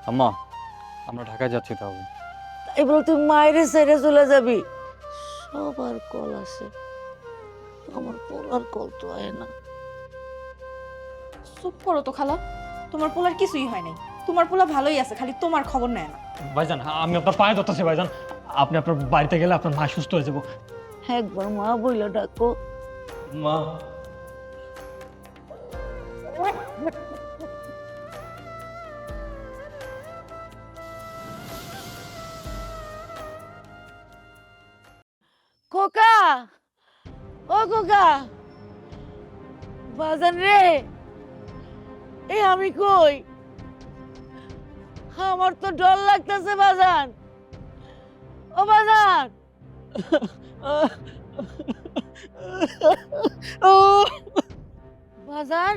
আম্মা, আমরা ঢাকায় যাচ্ছি তাহলে। তাই বলে তুই মায়ের ছেড়ে চলে যাবি? সবার কল আসে, আমার পোলার কল তো হয় না। চুপ করো তো খালা, তোমার পোলার কিছুই হয় নাই। তোমার পোলা ভালোই আছে, খালি তোমার খবর নেয় না। ভাইজান, আমি আপনার পায়ে ধরতেছি ভাইজান। আপনি আপনার বাড়িতে গেলে আপনার মা সুস্থ হয়ে যাবো। একবার মা বইলা ডাকো। মা, খোকা, ও খোকা, বাজান রে, এ আমি কই? আমার তো ডর লাগতেছে বাজান। ও বাজান, বাজান,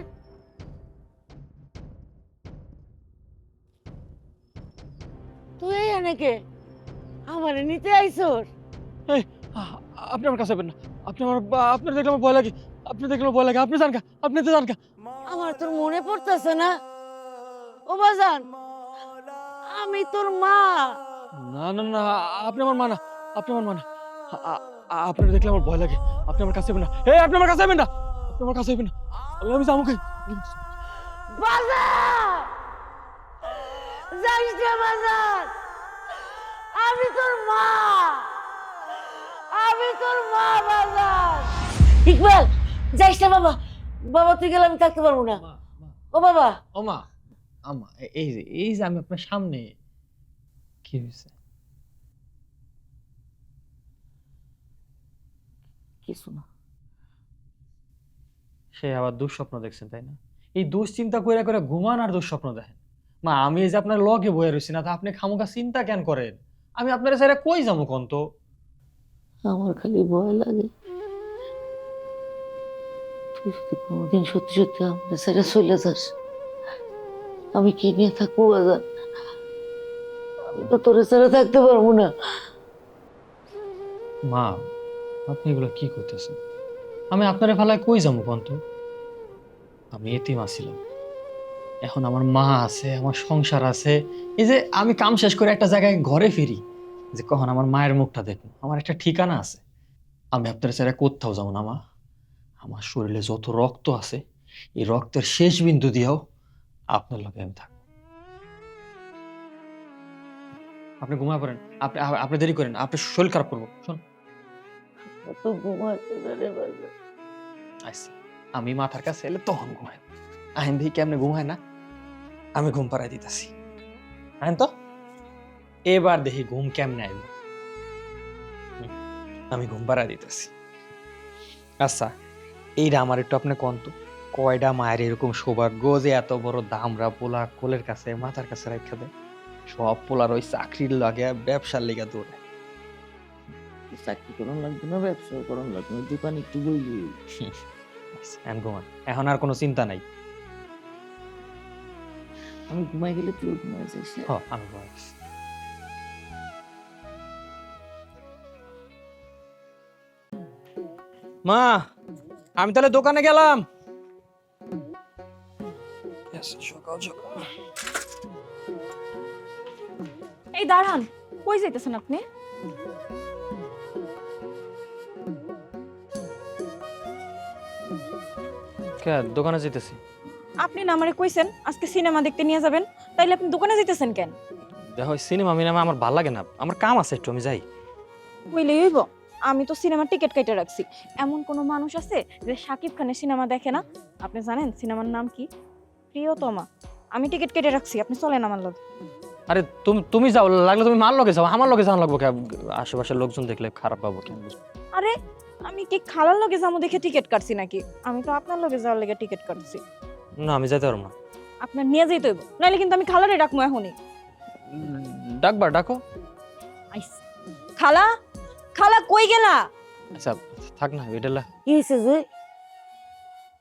তুই এনেকে আমারে নিতে আইসোর? এই, আপনি আমার কাছে যাবেন না। আপনি আমার আপনার দেখলে আমার ভয় লাগে। আপনি দেখলে আমার ভয় লাগে। আপনি যান কা, আপনি তো যান কা। আমার তোর মনে পড়তেছে না? ও বাজান, আমি তোর মা। না না না, আপনি আমার মা না। আপনি আমার মা না। আপনার দেখলে আমার ভয় লাগে। আপনি আমার কাছে যাবেন না। এই, আপনি আমার কাছে যাবেন না। আপনি আমার কাছে যাবেন না। আমি যাবো কই? বাজার, যাইস না বাজার, আমি তোর মা, আমি তোর মা বাজার। ইকবাল, যাইস না বাবা, বাবা তুই গেলে আমি থাকতে পারবো না। ও বাবা, ও মা, আমা, এই যে আমি আপনার সামনে। কি হয়েছে? কিছু না। সে আবার দুঃস্বপ্ন দেখছেন, তাই না? এই দুশ্চিন্তা করে করে ঘুমান আর দুঃস্বপ্ন দেখেন। মা, আমি এই যে আপনার লগে বয়ে রয়েছি না, তা আপনি খামোখা চিন্তা কেন করেন? আমি আপনার ছেড়ে কই যাবো কোন তো? আমার খালি ভয় লাগে, তুই যদি কোনোদিন সত্যি সত্যি আমার ছেড়ে চলে যাস, আমি কি নিয়ে থাকবো বাজার? আমি তো তোর ছেড়ে থাকতে পারবো না। মা, আপনি এগুলো কি করতেছেন? আমি আপনার ফেলায় কই যাবো কোন তো? আমি এতিম আছিলাম, এখন আমার মা আছে, আমার সংসার আছে। এই যে আমি কাম শেষ করে একটা জায়গায় ঘরে ফিরি, যে কখন আমার মায়ের মুখটা দেখবো, আমার একটা ঠিকানা আছে। আমি আপনার ছেড়ে কোথাও যাবো না মা। আমার শরীরে যত রক্ত আছে, এই রক্তের শেষ বিন্দু দিয়েও আপনার লগে আমি থাকবো। আপনি ঘুমায় পড়েন। আপনি আপনি দেরি করেন, আপনি শরীর খারাপ করবো। শোন, অত ঘুমাতে পারে বাজার? আইসি, আমি মাথার কাছে এলে তখন ঘুমায়। আইন দেখি কেমনে ঘুমায় না, আমি ঘুম পাড়াই দিতেছি। আইন তো, এবার দেখি ঘুম কেমনে আইব। আমি ঘুম পাড়াই দিতেছি। আচ্ছা, এইটা আমার একটু আপনি কন তো, কয়টা মায়ের এরকম সৌভাগ্য যে এত বড় দামরা পোলা কোলের কাছে মাথার কাছে রাখা দেয়? সব পোলার ওই চাকরির লাগে ব্যবসার লেগে দৌড়ে। চাকরি করার লাগবে না, ব্যবসা করার লাগবে না, দোকান একটু বইলি। এখন ঘুমান, এখন আর কোনো চিন্তা নাই। আমি ঘুমাই গেলে তুই ঘুমাই যাস। আমি ঘুমাই গেছি। মা, আমি তাহলে দোকানে গেলাম। সকাল সকাল। এই দাঁড়ান, কই যাইতেছেন আপনি? কে দোকানে যেতেছি? আপনি না আমারে কইছেন আজকে সিনেমা দেখতে নিয়ে যাবেন, তাইলে আপনি দোকানে যাইতেছেন কেন? দেখো, সিনেমা মিনেমা আমার ভালো লাগে না, আমার কাম আছে একটু, আমি যাই। কইলেই হইব? আমি তো সিনেমার টিকিট কেটে রাখছি। এমন কোন মানুষ আছে যে শাকিব খানের সিনেমা দেখে না? আপনি জানেন সিনেমার নাম কি? প্রিয়তমা। আমি টিকিট কেটে রাখছি, আপনি চলেন আমার লগে। আরে তুমি যাও, লাগলে তুমি মার লগে যাও, আমার লগে যাওয়া লাগবো কে? আশেপাশের লোকজন দেখলে খারাপ পাবো কেন? আরে আমি কি খালার লগে যাবো দেখে টিকিট কাটছি নাকি? আমি তো আপনার লগে যাওয়ার লগে টিকিট কাটছি। না, আমি যাইতে পারবো না। আপনার নিয়ে যাইতে হইব, নাইলে কিন্তু আমি খালারে ডাকবো এখনই। ডাকবা, ডাকো। আইস। খালা, খালা কই গেলা? আচ্ছা, থাক না এটা। কি হয়েছে যে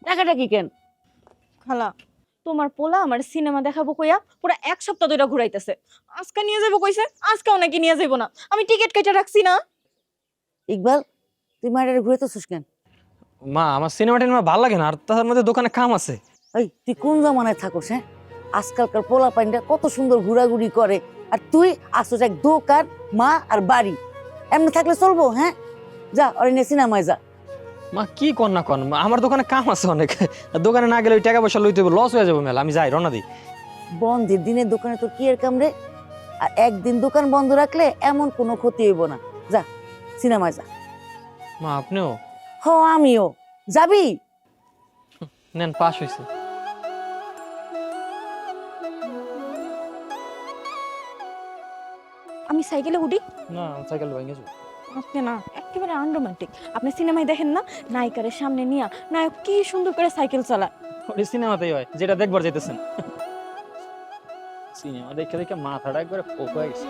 টাকাটা কি কেন? খালা, তোমার পোলা আমার সিনেমা দেখাবো কইয়া পুরো এক সপ্তাহ ধরে ঘুরাইতেছে। আজকে নিয়ে যাবো কইছে, আজকেও নাকি নিয়ে যাবো না। আমি টিকিট কেটে রাখছি না। ইকবাল, তুই মায়ের ঘুরে তো কেন? মা, আমার সিনেমা টিনেমা ভালো লাগে না, আর তার মধ্যে দোকানে কাম আছে। এই তুই কোন জমানায় থাকোস? হ্যাঁ, আজকালকার পোলা পাইনটা কত সুন্দর ঘোরাঘুরি করে, আর তুই আসছ এক দোকান, মা আর বাড়ি। এমনি থাকলে চলবো? হ্যাঁ, যা ওরে নিয়ে সিনেমায় যা। মা কি কর না কর, আমার দোকানে কাম আছে অনেক, দোকানে না গেলে ওই টাকা পয়সা লইতে লস হয়ে যাবো মেলা। আমি যাই, রওনা দিই। বন্ধের দিনে দোকানে তোর কি এর কামড়ে? আর একদিন দোকান বন্ধ রাখলে এমন কোনো ক্ষতি হইব না। যা সিনেমায় যা। মা আপনিও হ, আমিও। যাবি? নেন, পাস হয়েছে। আমি সাইকেলে উঠি। না, সাইকেল ভেঙে যাবে। আপনি না একেবারে আনরোমান্টিক। আপনি সিনেমায় দেখেন না, নায়িকারের সামনে নিয়ে নায়ক কি সুন্দর করে সাইকেল চালায়। ওই সিনেমাতেই হয়, যেটা দেখবার যাইতেছেন। সিনেমা দেখে দেখে মাথাটা একবারে পোক হয়ে গেছে।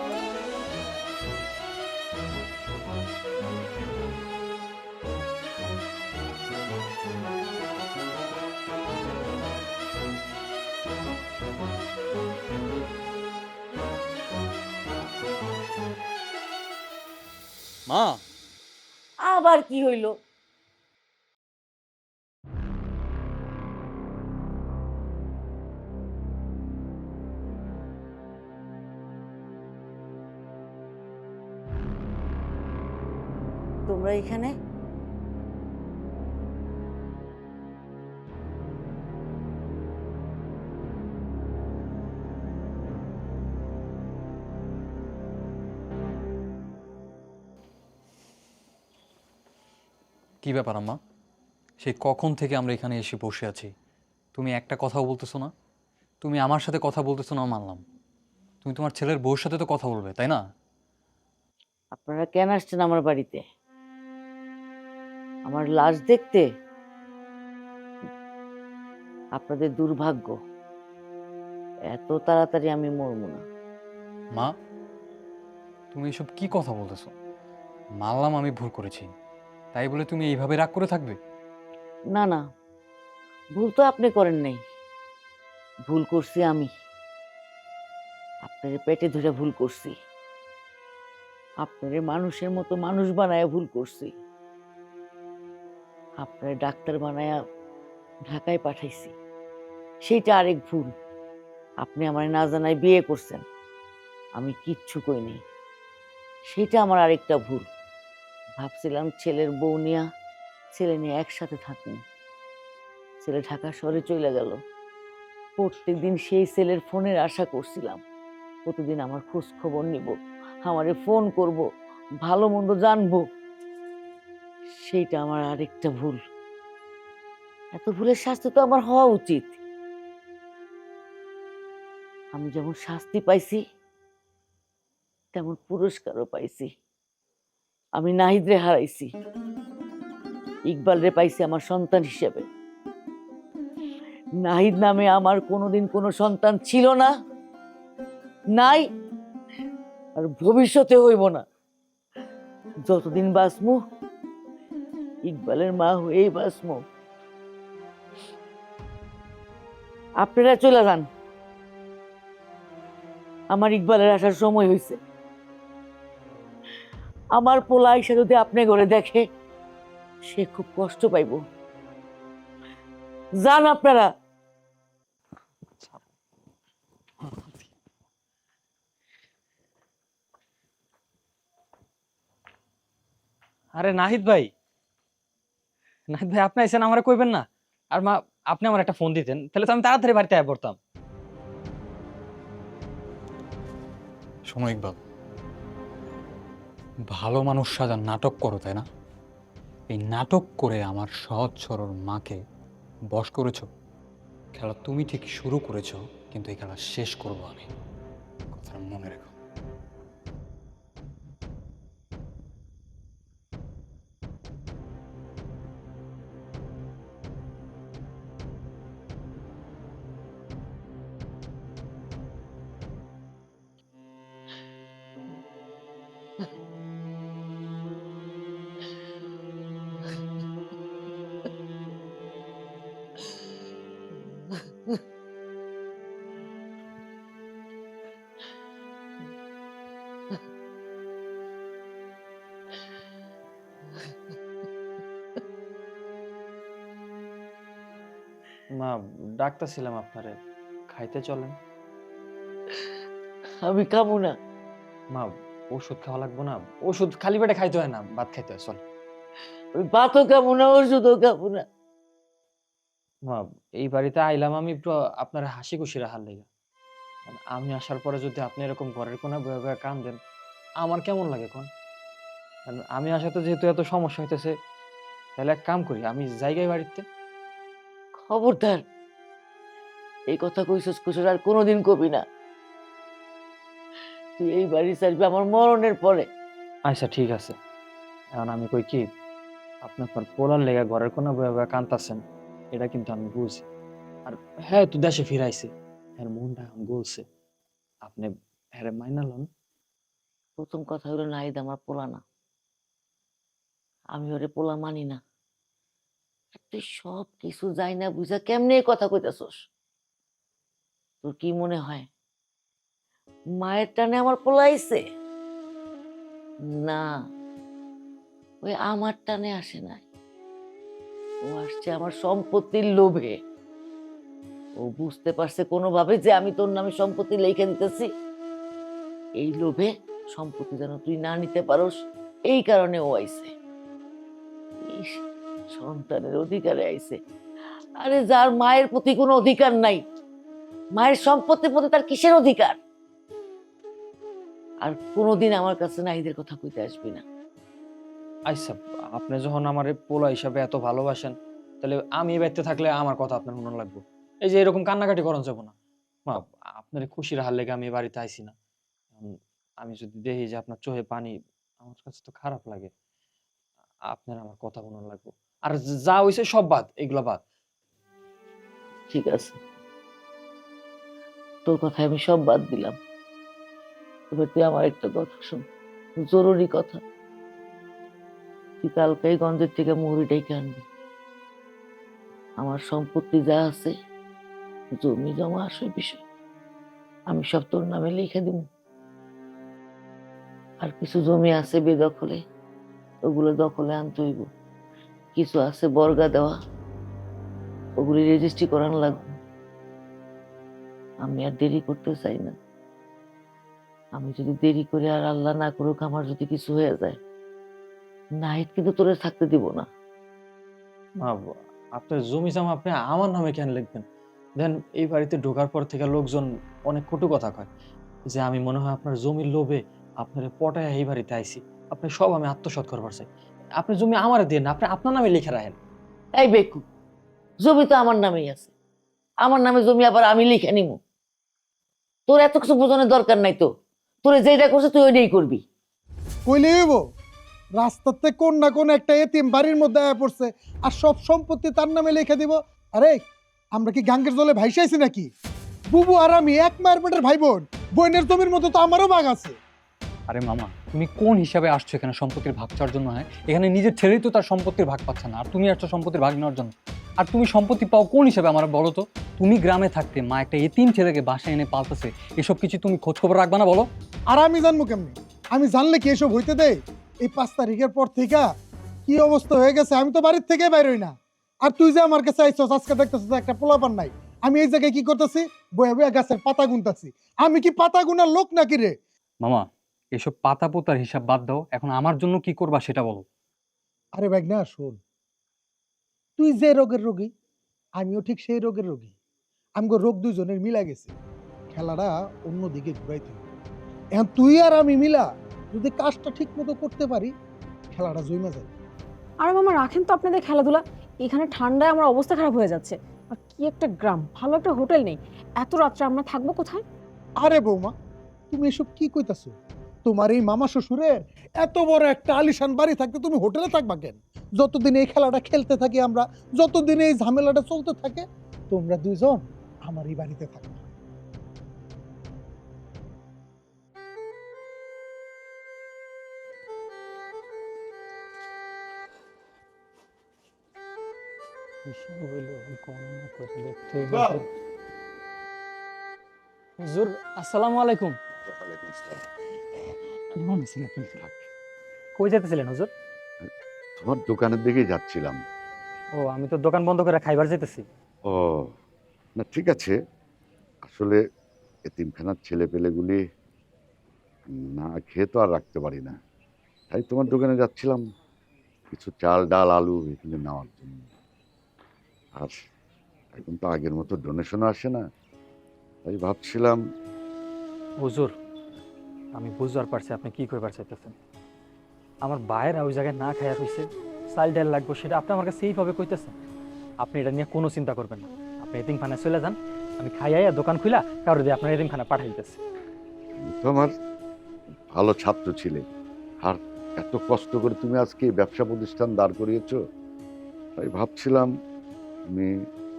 মা, আবার কি হইল? তোমরা এখানে? কি ব্যাপার আম্মা? সেই কখন থেকে আমরা এখানে এসে বসে আছি, তুমি একটা কথাও বলতেছো না। তুমি আমার সাথে কথা বলতেছো না মানলাম, তুমি তোমার ছেলের বউর সাথে তো কথা বলবে, তাই না? আপনারা কেন আসছেন আমার বাড়িতে? আমার লাশ দেখতে? আপনাদের দুর্ভাগ্য, এত তাড়াতাড়ি আমি মরবো না। মা, তুমি এসব কি কথা বলতেছো? মানলাম আমি ভুল করেছি, তাই বলে তুমি এইভাবে রাগ করে থাকবে? না না, ভুল তো আপনি করেন নাই, ভুল করছি আমি। আপনার পেটে ধরে ভুল করছি, আপনার মানুষের মতো মানুষ বানায়া ভুল করছি, আপনার ডাক্তার বানায়া ঢাকায় পাঠাইছি, সেইটা আরেক ভুল। আপনি আমার না জানায় বিয়ে করছেন, আমি কিচ্ছু কইনি, সেটা আমার আরেকটা ভুল। ভাবছিলাম ছেলের বউ নিয়া ছেলে নিয়ে একসাথে থাকুন, ছেলে ঢাকা শহরে চলে গেল। প্রত্যেকদিন সেই ছেলের ফোনের আশা করছিলাম, প্রতিদিন আমার খোঁজ খবর নিব, আমারে ফোন করব, ভালো মন্দ জানবো। সেইটা আমার আরেকটা ভুল। এত ভুলের শাস্তি তো আমার হওয়া উচিত। আমি যেমন শাস্তি পাইছি, তেমন পুরস্কারও পাইছি। আমি নাহিদ রে হারাইছি, ইকবাল রে পাইছি আমার সন্তান হিসেবে। নাহিদ নামে আমার কোনোদিন কোনো সন্তান ছিল না, নাই, আর ভবিষ্যতে হইব না। যতদিন বাঁচমু ইকবালের মা হয়েই বাঁচমু। আপনারা চলে যান, আমার ইকবালের আসার সময় হয়েছে। আমার পোলা আইসা যদি আপনি ঘরে দেখে, সে খুব কষ্ট পাইব। যান আপনারা। আরে নাহিদ ভাই, নাহিদ ভাই আপনি আইসেন, আমারে কইবেন না? আর মা, আপনি আমার একটা ফোন দিতেন, তাহলে তো আমি তাড়াতাড়ি বাড়িতে আয় পড়তাম। শোনো ইকবাল, ভালো মানুষ সাজার নাটক করো, তাই না? এই নাটক করে আমার সহজ সরল মাকে বশ করেছো। খেলা তুমি ঠিক শুরু করেছো, কিন্তু এই খেলা শেষ করবো আমি, কথাটা মনে রেখো। মা, ডাক্তার ছিলাম আপনারে, খাইতে চলেন। আমি খাবো না। মা, ওষুধ খাওয়া লাগবো না? ওষুধ খালি পেটে খাইতে হয় না, ভাত খাইতে হয়, চল। আমি ভাতও খাবো না, ওষুধও খাবো না। মা, এই বাড়িতে আইলাম আমি একটু আপনার হাসি খুশি রাখার লেগে। আমি আসার পরে যদি আপনি এরকম ঘরের কোনা বয়ে বয়ে কান্দেন, আমার কেমন লাগে কোন? কারণ আমি আসাতে যেহেতু এত সমস্যা হইতেছে, তাহলে এক কাম করি, আমি জায়গায় বাড়িতে। খবরদার, এই কথা কইছস কুসুর আর কোনোদিন কবি না। তুই এই বাড়ি ছাড়বি আমার মরণের পরে। আচ্ছা ঠিক আছে, এখন আমি কই কি, আপনি আপনার পোলার লেগে ঘরের কোনা বয়ে বয়ে কান্তাছেন, এটা কিন্তু আমি বুঝি। আর হ্যাঁ, তো দেশে ফিরাইছে, এর মনটা এখন গলছে। আপনি হ্যাঁ মাইনা লন। প্রথম কথা হলো নাহিদ আমার পোলা না, আমি ওরে পোলা মানি না। আর তুই সব কিছু যাই না বুঝা কেমনে এই কথা কইতাছস? তোর কি মনে হয় মায়ের টানে আমার পোলা আইছে? না, ওই আমার টানে আসে নাই, ও আসছে আমার সম্পত্তির লোভে। ও বুঝতে পারছে কোনোভাবে যে আমি তোর নামে সম্পত্তি লিখে দিতেছি, এই লোভে সম্পত্তি যেন তুই না নিতে পারোস, এই কারণে ও আইছে। ইস, সন্তানের অধিকারে আইছে। আরে যার মায়ের প্রতি কোনো অধিকার নাই, মায়ের সম্পত্তির প্রতি তার কিসের অধিকার? আর কোনোদিন আমার কাছে নাহিদের কথা কইতে আসবি না। আচ্ছা, আপনি যখন আমার পোলা হিসাবে এত ভালোবাসেন, তাহলে আমি এই বাড়িতে থাকলে আমার কথা আপনার মনে লাগবে? এই যে এরকম কান্নাকাটি করেন যাব না। মা, আপনার খুশি রাখার লেগে আমি এই বাড়িতে আইছি না। আমি যদি দেখি যে আপনার চোখে পানি, আমার কাছে তো খারাপ লাগে। আপনার আমার কথা মনে লাগবে। আর যা হইছে সব বাদ, এগুলা বাদ। ঠিক আছে, তোর কথায় আমি সব বাদ দিলাম। তবে তুই আমার একটা কথা শোন, জরুরি কথা। তুই কালকেই গঞ্জের থেকে মুহুরি ডেকে আনবি। আমার সম্পত্তি যা আছে, জমি জমা আসে বিষয়, আমি সব তোর নামে লিখে দিব। আর কিছু জমি আছে বেদখলে, ওগুলো দখলে আনতে হইব। কিছু আছে বর্গা দেওয়া, ওগুলি রেজিস্ট্রি করান লাগবে। আমি আর দেরি করতে চাই না। আমি যদি দেরি করে, আর আল্লাহ না করুক আমার যদি কিছু হয়ে যায়, নাহিদ কিন্তু তোরে থাকতে দিব না। মা, আপনার জমি জমা আপনি আমার নামে কেন লিখবেন? দেন এই বাড়িতে ঢোকার পর থেকে লোকজন অনেক কটু কথা কয়, যে আমি মনে হয় আপনার জমির লোভে আপনার পটায় এই বাড়িতে আইছি। আপনি সব আমি আত্মসাৎ করবার চাই। আপনি জমি আমার দেন না, আপনি আপনার নামে লিখে রাখেন। এই বেকু, জমি তো আমার নামেই আছে, আমার নামে জমি আবার আমি লিখে নিব? তোর এত কিছু বোঝানোর দরকার নাই তো। তোরে যেটা করছে তুই ওইটাই করবি। কইলে হইব? রাস্তাতে কোন না কোন একটা এতিম বাড়ির মধ্যে আয়া পড়ছে, আর সব সম্পত্তি তার নামে লিখে দিব? আরে আমরা কি গাঙ্গের জলে ভাইসাইছি নাকি? বুবু আর আমি এক মায়ের পেটের ভাই বোন, বোনের জমির মতো তো আমারও ভাগ আছে। আরে মামা, তুমি কোন হিসাবে আসছো এখানে সম্পত্তির ভাগ চাওয়ার জন্য? হ্যাঁ, এখানে নিজের ছেলেই তো তার সম্পত্তির ভাগ পাচ্ছে না, আর তুমি আসছো সম্পত্তির ভাগ নেওয়ার জন্য। আর তুমি সম্পত্তি পাও কোন হিসাবে আমার বলো তো? তুমি গ্রামে থাকতে মা একটা এতিম ছেলেকে বাসায় এনে পালতেছে, এসব কিছু তুমি খোঁজ খবর রাখবা না বলো? আর আমি জানবো কেমনি? আমি জানলে কি এসব হইতে দেয়? এই 5 তারিখের পর থেকে কি অবস্থা হয়ে গেছে, আমি তো বাড়ির থেকে বাইর হই না। আর তুই যে আমার কাছে আইছস, আজকে দেখতেছিস একটা পোলাপান নাই, আমি এই জায়গায় কি করতেছি? বয়ে বয়ে গাছের পাতা গুনতাছি। আমি কি পাতা গুনার লোক নাকি রে? মামা, এসব পাতা পোতার হিসাব বাদ দাও, এখন আমার জন্য কি করবা সেটা বলো। আরে ভাই না, শোন, তুই যে রোগের রোগী, আমিও ঠিক সেই রোগের রোগী। আমগো রোগ দুইজনের মিলা গেছে, খেলাটা অন্যদিকে ঘুরাইতে হবে। এখন তুই আর আমি মিলা যদি কাজটা ঠিক মতো করতে পারি, খেলাটা জমে যায়। আর মামা রাখেন তো আপনাদের খেলাধুলা, এখানে ঠান্ডায় আমার অবস্থা খারাপ হয়ে যাচ্ছে। আর কি একটা গ্রাম, ভালো একটা হোটেল নেই, এত রাত্রে আমরা থাকবো কোথায়? আরে বৌমা, তুমি এসব কি কইতাছো? তোমার এই মামা শ্বশুরের এত বড় একটা আলিশান বাড়ি থাকতে তুমি হোটেলে থাকবা কেন? যতদিন এই খেলাটা খেলতে থাকি আমরা, যতদিন এই ঝামেলাটা চলতে থাকে, তোমরা দুইজন আমার এই বাড়িতে থাকবে। হুজুর, আসসালামু আলাইকুম। কই যেতেছিলেন হুজুর? তোমার দোকানের দিকেই যাচ্ছিলাম। ও, আমি তো দোকান বন্ধ করে খাইবার যেতেছি। ও না, ঠিক আছে। আসলে এতিমখানার ছেলেপেলেগুলি না খেয়ে তো আর রাখতে পারি না, তাই তোমার দোকানে যাচ্ছিলাম কিছু চাল ডাল আলু এগুলো নেওয়ার জন্য। আর এখন তো আগের মতো ডোনেশনও আসে না, তাই ভাবছিলাম। হুজুর, আমি বুঝবার পারছি আপনি কি করবার চাইতেছেন। আমার বাইরে ওই জায়গায় না খাইয়া হয়েছে, চাল ডাল লাগবে, সেটা আপনি আমার কাছে এইভাবে কইতেছেন। আপনি এটা নিয়ে কোনো চিন্তা করবেন না, আপনি এতিমখানায় চলে যান, আমি খাইয়া দোকান খুলা কারো দিয়ে আপনার এতিমখানা পাঠাই দিতেছি। তুমি তো আমার ভালো ছাত্র ছিলে, আর এত কষ্ট করে তুমি আজকে এই ব্যবসা প্রতিষ্ঠান দাঁড় করিয়েছো, তাই ভাবছিলাম তুমি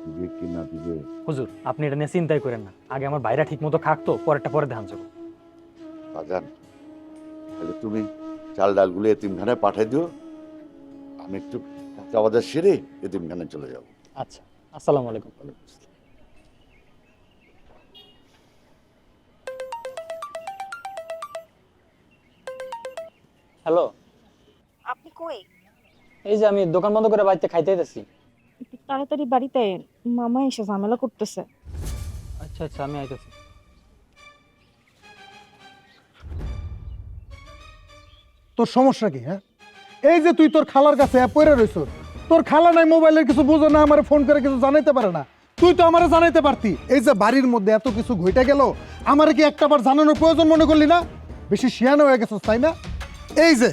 দিবে কি না দিবে। হুজুর, আপনি এটা নিয়ে চিন্তাই করেন না, আগে আমার বাইরে ঠিক মতো খাকতো, পরেরটা পরে ধান যাবো। বাজান, তাহলে তুমি চাল ডালগুলো এতিমখানায় পাঠাই দিও, আমি একটু কাঁচা বাজার সেরে এতিমখানায় চলে যাবো। আচ্ছা, আসসালামু আলাইকুম। হ্যালো, আপনি কই? এই যে আমি দোকান বন্ধ করে বাড়িতে খাইতে যাচ্ছি। একটু তাড়াতাড়ি বাড়িতে আইন, মামা এসে ঝামেলা করতেছে। আচ্ছা আচ্ছা, আমি আইতেছি। তোর সমস্যা কি? হ্যাঁ, এই যে তুই তোর খালার কাছে পড়ে রইছ, তোর খালা নাই মোবাইলের কিছু বুঝো না, আমার ফোন করে কিছু জানাইতে পারে না, তুই তো আমারে জানাইতে পারতি। এই যে বাড়ির মধ্যে এত কিছু ঘটে গেল, আমার কি একটাবার জানানোর প্রয়োজন মনে করলি না? বেশি শিয়ানো হয়ে গেছিস তাই না? এই যে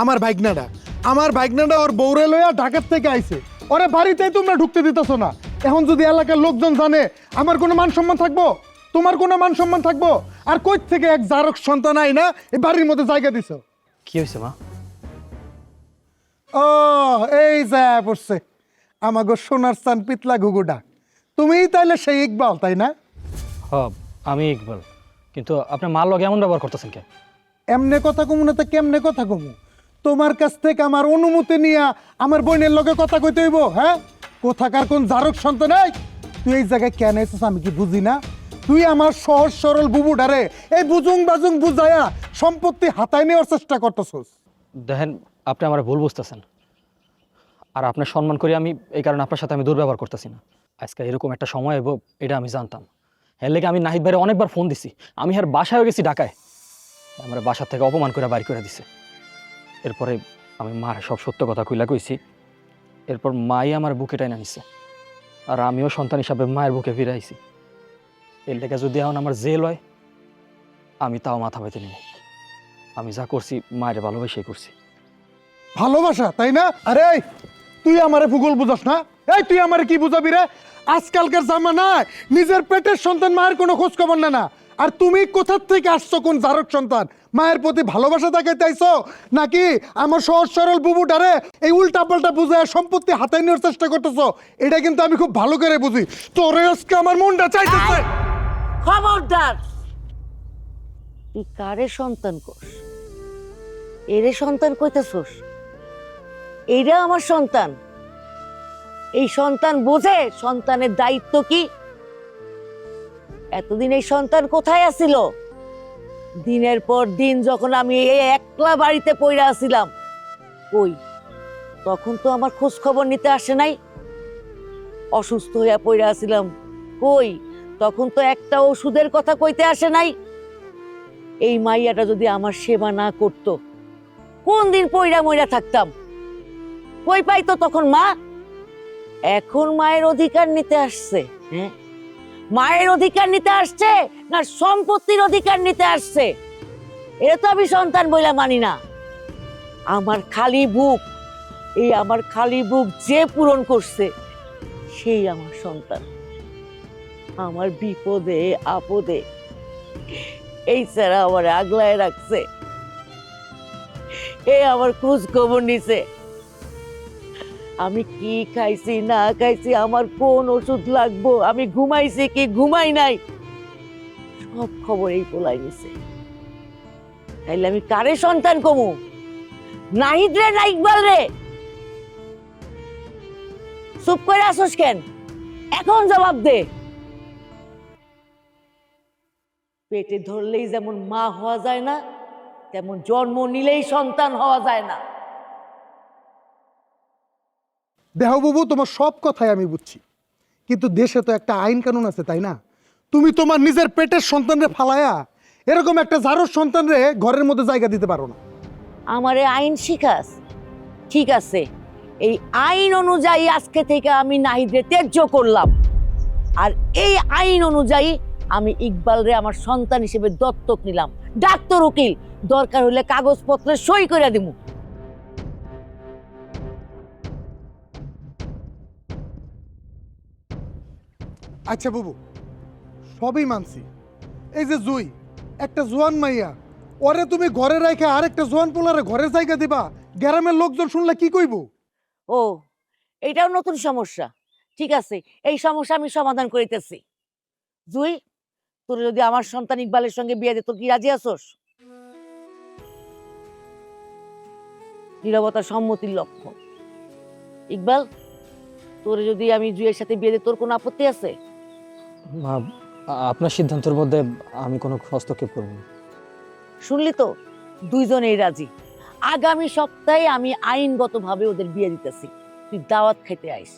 আমার ভাইগনাটা ওর বউরে লইয়া ঢাকার থেকে আইছে, ওরে বাড়িতেই তোমরা ঢুকতে দিতেছো না। এখন যদি এলাকার লোকজন জানে, আমার কোনো মান সম্মান থাকবো? তোমার কোনো মান সম্মান থাকবো? আর কই থেকে এক জারক সন্তান আই না এই বাড়ির মধ্যে জায়গা দিছো? কি হয়েছে মা? ও, এই যা পড়ছে আমাগো সোনার চান পিতলা ঘুঘুটা। তুমিই তাইলে সেই ইকবাল তাই না? হ, আমি ইকবাল, কিন্তু আপনি মার লগে এমন ব্যবহার করতেছেন কে? এমনে কথা কমু না তো কেমনে কথা কমু? তোমার কাছ থেকে আমার অনুমতি নিয়ে আমার বোনের লগে কথা কইতে হইব? হ্যাঁ, কোথাকার কোন জারক সন্তান? এই তুই এই জায়গায় কেন এসেছিস আমি কি বুঝি না? তুই আমার সহজ সরল বুবুডারে এই বুজুং বাজুং বুঝায়া সম্পত্তি হাতায় নেওয়ার চেষ্টা করতেছস। দেখেন, আপনি আমার ভুল বুঝতেছেন, আর আপনার সম্মান করি আমি, এই কারণে আপনার সাথে আমি দুর্ব্যবহার করতেছি না। আজকে এরকম একটা সময় এবো এটা আমি জানতাম, এর লেগে আমি নাহিদ ভাইরে অনেকবার ফোন দিছি, আমি আর বাসায় গেছি ঢাকায়, আমার বাসার থেকে অপমান করে বাড়ি করে দিছে। এরপরে আমি মার সব সত্য কথা কইলা কইছি, এরপর মাই আমার বুকে টাইনা নিছে, আর আমিও সন্তান হিসাবে মায়ের বুকে ফিরে আইছি। এর লেগে যদি এখন আমার জেল হয়, আমি তাও মাথা পেতে নিই। আমি যা করছি মায়ের ভালোবেসেই করছি। ভালোবাসা তাই না? আরে এই, তুই আমারে ভূগোল বুঝাস না? এই তুই আমারে কি বুঝাবি রে? আজকালকার জামানায় নিজের পেটের সন্তান মায়ের কোনো খোঁজ খবর না না। আর তুমি কোথার থেকে আসছো, কোন জারক সন্তান? মায়ের প্রতি ভালোবাসা দেখাইতে আইছো, নাকি আমার সহজ সরল বুবুটারে এই উল্টা পাল্টা বুঝায় সম্পত্তি হাতায় নেওয়ার চেষ্টা করতেছো? এটা কিন্তু আমি খুব ভালো করে বুঝি। তোরে আজকে আমার মনটা চাইতেছে। খবরদার! তুই কারে সন্তান কোস? এরে সন্তান কইতেছস? এইটা আমার সন্তান। এই সন্তান বোঝে সন্তানের দায়িত্ব কি? এতদিন এই সন্তান কোথায় আছিল? দিনের পর দিন যখন আমি এই একলা বাড়িতে পইরা আছিলাম, কই তখন তো আমার খোঁজ খবর নিতে আসে নাই। অসুস্থ হইয়া পইরা আছিলাম, কই তখন তো একটা ওষুধের কথা কইতে আসে নাই। এই মাইয়াটা যদি আমার সেবা না করত, কোন দিন পইরা মইরা থাকতাম? কই পাইতো তখন মা? এখন মায়ের অধিকার নিতে আসছে। হ্যাঁ, মায়ের অধিকার নিতে আসছে না সম্পত্তির অধিকার নিতে আসছে? এটা তো আমি সন্তান বইলা মানি না। আমার খালি বুক, এই আমার খালি বুক যে পূরণ করছে সেই আমার সন্তান। আমার বিপদে আপদে এই ছাড়া আমার আগলায় রাখছে, এ আমার খোঁজ খবর নিছে, আমি কি খাইছি না খাইছি, আমার কোন ওষুধ লাগবো, আমি ঘুমাইছি কি ঘুমাই নাই, সব খবর এই পোলাই নিছে। তাইলে আমি কারে সন্তান কমু? নাহিদ রে না ইকবাল রে? চুপ করে আসোস কেন? এখন জবাব দে। পেটে ধরলেই যেমন মা হওয়া যায় না, তেমন জন্ম নিলেই সন্তান হওয়া যায় না। দেহ বাবু, তোমার সব কথাই আমি বুঝছি, কিন্তু দেশে তো একটা আইন কানুন আছে তাই না? তুমি তোমার নিজের পেটের সন্তানরে ফালায়া এরকম একটা জারোর সন্তানরে ঘরের মধ্যে জায়গা দিতে পারো না। আমারে আইন শিখাস? ঠিক আছে, এই আইন অনুযায়ী আজকে থেকে আমি নাহিদরে ত্যায্য করলাম। আর এই আইন অনুযায়ী আমি ইকবালরে আমার সন্তান হিসেবে দত্তক নিলাম। ডাক্তার উকিল, দরকার হলে কাগজপত্রে সই করে দিব। আচ্ছা বাবু, সবই মানছি। এই যে জুই, একটা জোয়ান মাইয়া, ওরে তুমি ঘরে রেখে আরেকটা জোয়ান পোলারে ঘরের জায়গা দিবা, গ্রামের লোকজন শুনলে কি কইব? ও, এটাও নতুন সমস্যা। ঠিক আছে, এই সমস্যা আমি সমাধান করিতেছি। জুই, তোর যদি আমার সন্তান ইকবালের সঙ্গে বিয়ে দে, তোর কি রাজি আছোস? নীরবতা সম্মতির লক্ষণ। ইকবাল, তোর যদি আমি জুইয়ের সাথে বিয়ে দিই, তোর কোনো আপত্তি আছে? মা, আপনার সিদ্ধান্তের মধ্যে আমি কোনো হস্তক্ষেপ করব না। শুনলি তো, দুইজনেই রাজি। আগামী সপ্তাহে আমি আইনগতভাবে ওদের বিয়ে দিতেছি। তুই দাওয়াত খাইতে আইস।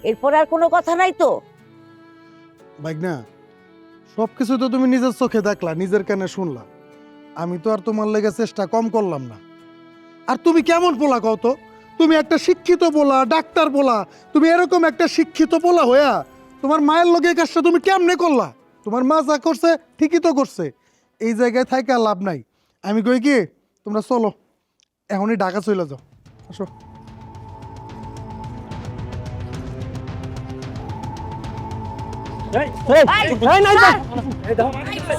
এরপর আর কোনো কথা নাই তো? ভাগনা, সবকিছু তো তুমি নিজের চোখে দেখলা, নিজের কানে শুনলা। আমি তো আর তোমার লেগে চেষ্টা কম করলাম না। আর তুমি কেমন পোলা কও তো? তুমি একটা শিক্ষিত পোলা, ডাক্তার পোলা, তুমি এরকম একটা শিক্ষিত পোলা হইয়া তোমার মায়ের লগে এই কাজটা তুমি কেমনে করলা? তোমার মা যা করছে ঠিকই তো করছে, এই জায়গায় থাইকা লাভ নাই। আমি কই কি, তোমরা চলো, এখনই ঢাকা চলে যাও। আসো।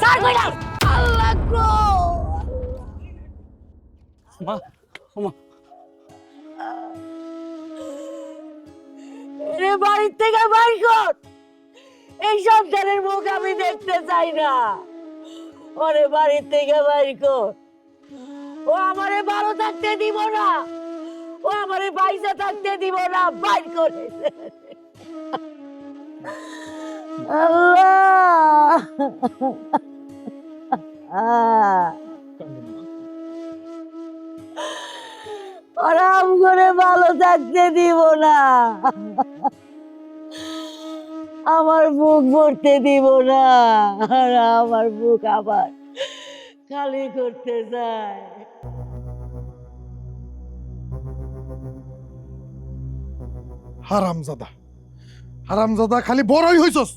স্যার, কইলাম, আল্লাহ গো! মা, মা, এরে বাড়ির থেকে বাইর কর। এই সন্তানের মুখ আমি দেখতে চাই না। ওরে বাড়ির থেকে বাইর কর। ও আমারে ভালো থাকতে দিব না, ও আমারে বাইসা থাকতে দিব না। বাইর করে আল্লাহ। ওরা করে ভালো থাকতে দিব না, আমার বুক ভরতে দিব না, আর আমার বুক আবার খালি করতে যায়। হারামজাদা, হারামজাদা, খালি বড়ই হইছস,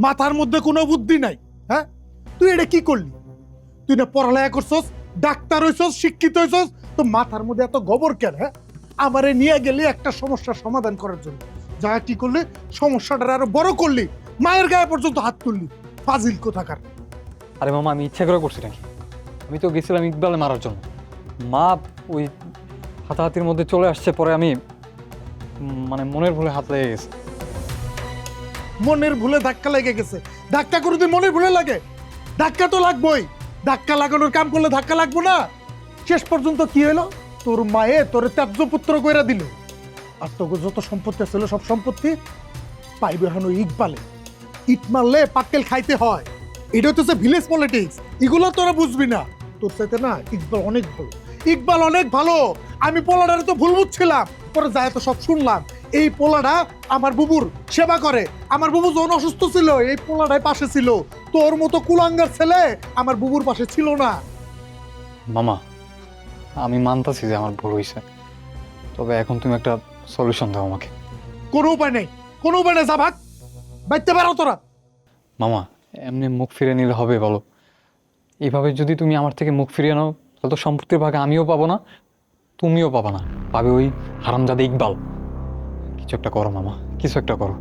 মাথার মধ্যে কোনো বুদ্ধি নাই। হ্যাঁ, তুই এটা কি করলি? তুই না পড়ালেখা করছস, ডাক্তার হইছস, শিক্ষিত হইছস, তো মাথার মধ্যে এত গোবর কেন? হ্যাঁ, আমারে নিয়ে গেলি একটা সমস্যার সমাধান করার জন্য, যা কি করলি, সমস্যাটা আরো বড় করলি, মায়ের গায়ে পর্যন্ত হাত তুললি। ফাজিল কোথাকার। আরে মামা, আমি ইচ্ছা করে করছি নাকি? আমি তো গেছিলাম ইকবালে মারার জন্য। মা ওই হাতাহাতির মধ্যে চলে আসছে, পরে আমি মানে মনের ভুলে হাত লেগে গেছে। মনের ভুলে ধাক্কা লেগে গেছে? ধাক্কা কোনোদিন মনের ভুলে লাগে? ধাক্কা তো লাগবেই। ধাক্কা লাগানোর কাম করলে ধাক্কা লাগবো না? শেষ পর্যন্ত কি হলো? তোর মায়ে তোর ত্যায্য পুত্র কইরা দিল। আর তোকে যত সম্পত্তি ছিল সব সম্পত্তি পাইবে হানো ইকবালে। ইট মারলে পাক্কেল খাইতে হয়, এটা হচ্ছে ভিলেজ পলিটিক্স। এগুলো তোরা বুঝবি না। তোর চাইতে না ইকবাল অনেক ভালো, ইকবাল অনেক ভালো। আমি পোলাডারে তো ভুল বুঝছিলাম, পরে যায় তো সব শুনলাম। এই পোলাডা আমার বুবুর সেবা করে। আমার বুবু যখন অসুস্থ ছিল এই পোলাডাই পাশে ছিল। তোর মতো কুলাঙ্গার ছেলে আমার বুবুর পাশে ছিল না। মামা, আমি মানতাছি যে আমার ভুল হয়েছে, তবে এখন তুমি একটা সলিউশন দাও আমাকে। কোনো উপায় নেই, কোনো উপায় নেই। যা ভাগ, বাইতে পারো তোরা। মামা, এমনি মুখ ফিরে নিলে হবে বলো? এইভাবে যদি তুমি আমার থেকে মুখ ফিরিয়ে নাও, তাহলে তো সম্পত্তির ভাগে আমিও পাবো না, তুমিও পাবা না, পাবে ওই হারামজাদা ইকবাল। কিছু একটা করো মামা, কিছু একটা করো।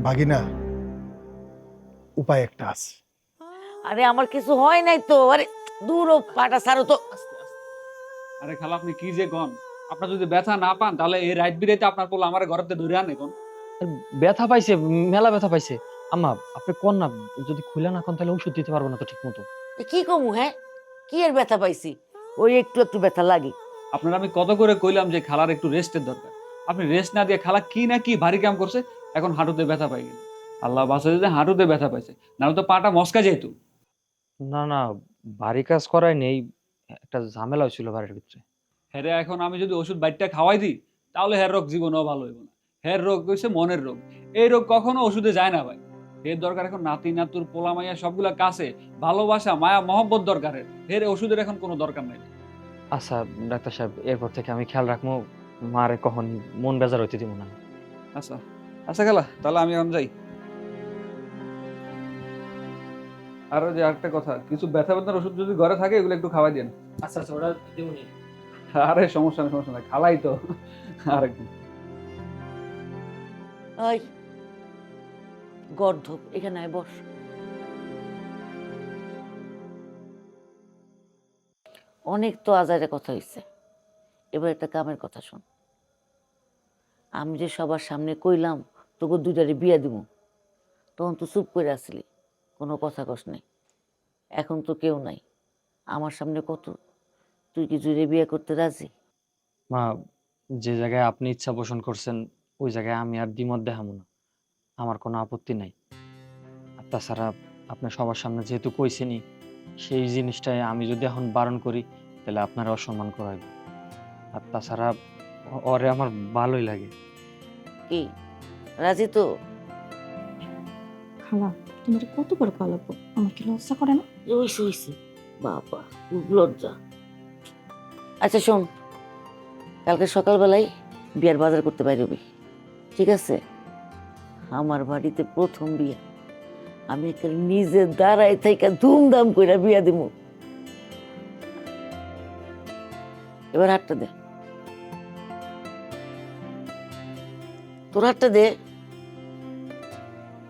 ভাগিনা, উপায় একটা আছে। আরে আমার কিছু হয় নাই তো। আরে দূর ও পাটা সারো তো। আরে খালা, আপনি কি যে গন? আপনার যদি ব্যথা না পান তাহলে এই রাইট বিরাইতে আপনার পোলা আমার ঘরেতে ধরে আনে কোন? ব্যথা পাইছে, মেলা ব্যথা পাইছে। আম্মা, আপনি কোন না, যদি খুলে না কোন তাহলে ওষুধ দিতে পারবো না তো ঠিক মতো। কি কমু? হ্যাঁ, কি এর ব্যথা পাইছি? ওই একটু একটু ব্যথা লাগে। আপনার আমি কত করে কইলাম যে খালার একটু রেস্টের দরকার। আপনি রেস্ট না দিয়ে খালা কি না কি ভারী কাম করছে, এখন হাঁটুতে ব্যথা পাই গেল। আল্লাহ বাঁচাতে যে হাঁটুতে ব্যথা পাইছে, নাহলে তো পাটা মস্কা যেত। না না, বাড়ি কাজ করাই নেই, একটা ঝামেলা হয়েছিল বাড়ির ভিতরে। হ্যাঁ, এখন আমি যদি ওষুধ বাইরটা খাওয়াই দিই, তাহলে হের রোগ জীবনেও ভালো হইব না। হের রোগ হইছে মনের রোগ। এই রোগ কখনো ওষুধে যায় না ভাই। এর দরকার এখন নাতি নাতুর পোলা মাইয়া সবগুলা কাছে, ভালোবাসা মায়া মহব্বত দরকারের। এর ওষুধের এখন কোনো দরকার নাই। আচ্ছা ডাক্তার সাহেব, এরপর থেকে আমি খেয়াল রাখবো, মারে কখন মন বেজার হইতে দিব না। আচ্ছা আচ্ছা খালা, তাহলে আমি এখন যাই। আর ওই যে আরেকটা কথা, কিছু ব্যথা ব্যথার ওষুধ যদি ঘরে থাকে এগুলো একটু খাওয়াই দেন। আচ্ছা আচ্ছা, ওটা দিবনি। আরে সমস্যা নেই, সমস্যা নাই, খালাই তো। আরেকদিন। ওই গর্ধব, এখানে আয়, বস। অনেক তো আজারে কথা হইছে, এবার একটা কামের কথা শোন। আমি যে সবার সামনে কইলাম তোকে দুইটারে বিয়া দিব, তখন তো চুপ করে আসলি, কোনো কথা কস নাই। এখন তো কেউ নাই আমার সামনে, কত তুই কি জুড়ে বিয়ে করতে রাজি? মা, যে জায়গায় আপনি ইচ্ছা পোষণ করছেন ওই জায়গায় আমি আর দ্বিমত দেখাবো না, আমার কোনো আপত্তি নাই। আর তাছাড়া আপনি সবার সামনে যেহেতু কইছেনই, সেই জিনিসটাই আমি যদি এখন বারণ করি তাহলে আপনারা অসম্মান করাইবে। আর তাছাড়া ওরে আমার ভালোই লাগে। কি রাজি তো? খালা, তোমার কতবার পালাবো, আমার কি লজ্জা করে না? হইছে হইছে, বাবা খুব লজ্জা। আচ্ছা শোন, কালকে সকালবেলায় বিয়ার বাজার করতে পারবি, ঠিক আছে? আমার বাড়িতে প্রথম বিয়া, আমি এখানে নিজে দাঁড়াই থেকে ধুমধাম করে বিয়া দিব। এবার হাতটা দে, তোর হাতটা দে।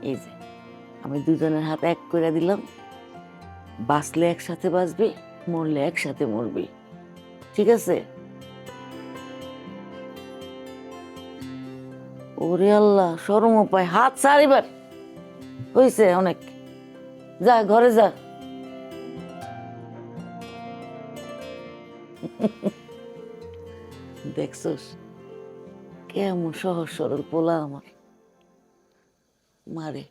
এই যে আমি দুজনের হাত এক করে দিলাম, বাঁচলে একসাথে বাঁচবি, মরলে একসাথে মরবি, ঠিক আছে? ওরে আল্লাহ, শরম পায়, হাত ছাড় এবার, হইছে অনেক, যা ঘরে যা। দেখছস কেমন সহজ সরল পোলা আমার। মারে,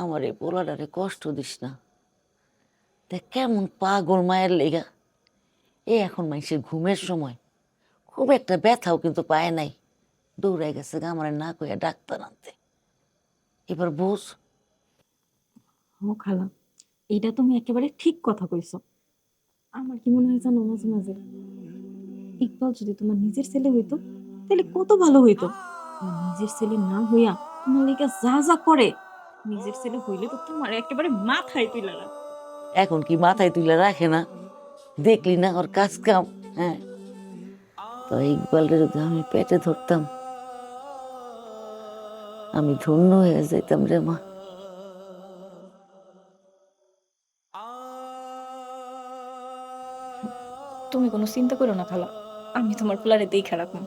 আমার এই পোলাটারে কষ্ট দিস না, দেখ কেমন পাগল মায়ের লেগা। এখন মানুষের ঘুমের সময় খুব একটা ব্যথাও কিন্তু পায় নাই, দৌড়াই গেছে গা আমার না কইয়া ডাক্তার আনতে। এবার বুঝ। ও খালা, এটা তুমি একেবারে ঠিক কথা কইছো। আমার কি মনে হয় জানো, মাঝে মাঝে ইকবাল যদি তোমার নিজের ছেলে হইতো তাহলে কত ভালো হইতো। তোমার নিজের ছেলে না হইয়া তোমার লেগে যা যা করে, নিজের ছেলে হইলে তো তোমার একেবারে মাথায় তুলে রাখতো। এখন কি মাথায় তুলে রাখে না? দেখলি না ওর কাজ কাম? হ্যাঁ, তো ইকবালটা যদি আমি পেটে ধরতাম, আমি ধন্য হয়ে যেতাম রে মা। তুমি কোনো চিন্তা করো না খালা, আমি তোমার পোলারে দেখে রাখবো।